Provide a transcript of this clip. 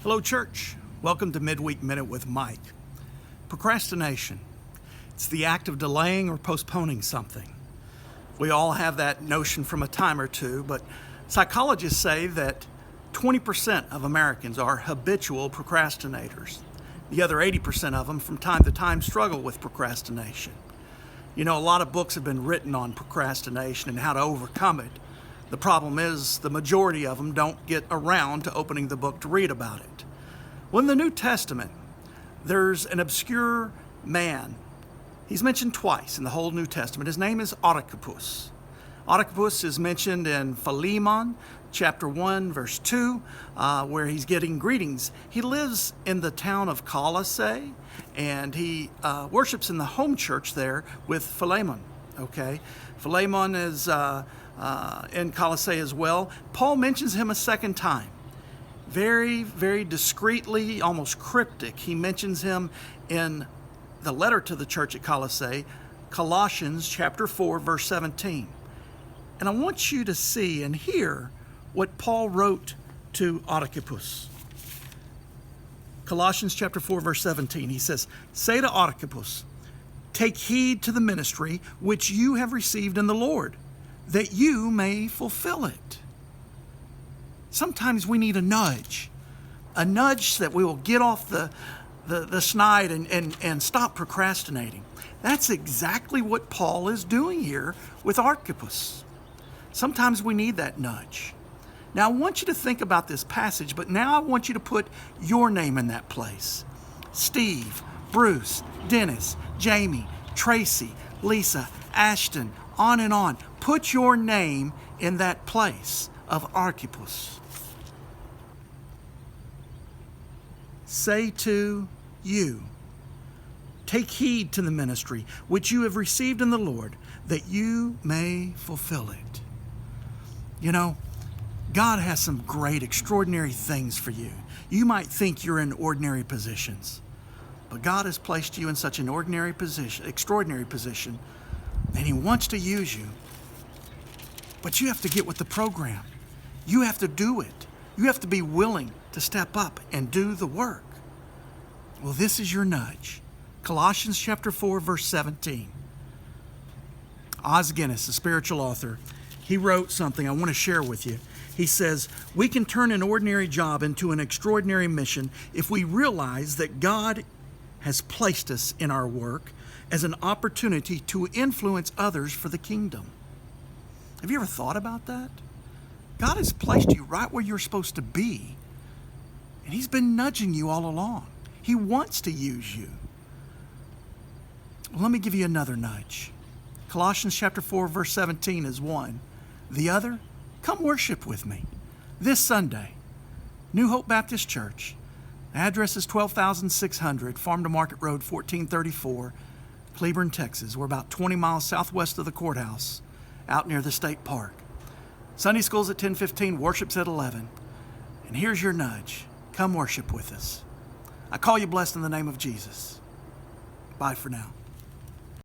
Hello, church. Welcome to Midweek Minute with Mike. Procrastination. It's the act of delaying or postponing something. We all have that notion from a time or two, but psychologists say that 20% of Americans are habitual procrastinators. The other 80% of them, from time to time, struggle with procrastination. You know, a lot of books have been written on procrastination and how to overcome it. The problem is the majority of them don't get around to opening the book to read about it. Well, in the New Testament, there's an obscure man. He's mentioned twice in the whole New Testament. His name is Archippus. Archippus is mentioned in Philemon, chapter 1, verse 2, where he's getting greetings. He lives in the town of Colossae, and he worships in the home church there with Philemon. Okay, Philemon is in Colossae as well. Paul mentions him a second time. Very, very discreetly, almost cryptic. He mentions him in the letter to the church at Colossae, Colossians chapter 4, verse 17. And I want you to see and hear what Paul wrote to Archippus. Colossians chapter 4, verse 17. He says, "Say to Archippus, take heed to the ministry which you have received in the Lord, that you may fulfill it." Sometimes we need a nudge that we will get off the snide and stop procrastinating. That's exactly what Paul is doing here with Archippus. Sometimes we need that nudge. Now I want you to think about this passage, but now I want you to put your name in that place. Steve, Bruce, Dennis, Jamie, Tracy, Lisa, Ashton, on and on. Put your name in that place of Archippus. Say to you, take heed to the ministry which you have received in the Lord, that you may fulfill it. You know, God has some great, extraordinary things for you. You might think you're in ordinary positions, but God has placed you in such an extraordinary position, and He wants to use you. But you have to get with the program. You have to do it. You have to be willing to step up and do the work. Well, this is your nudge. Colossians chapter 4, verse 17. Os Guinness, a spiritual author, he wrote something I want to share with you. He says, we can turn an ordinary job into an extraordinary mission if we realize that God has placed us in our work as an opportunity to influence others for the kingdom. Have you ever thought about that? God has placed you right where you're supposed to be, and He's been nudging you all along. He wants to use you. Well, let me give you another nudge. Colossians chapter 4, verse 17 is one. The other, come worship with me this Sunday. New Hope Baptist Church. The address is 12,600 Farm to Market Road, 1434, Cleburne, Texas. We're about 20 miles southwest of the courthouse, out near the state park. Sunday school's at 10:15, worship's at 11. And here's your nudge. Come worship with us. I call you blessed in the name of Jesus. Bye for now.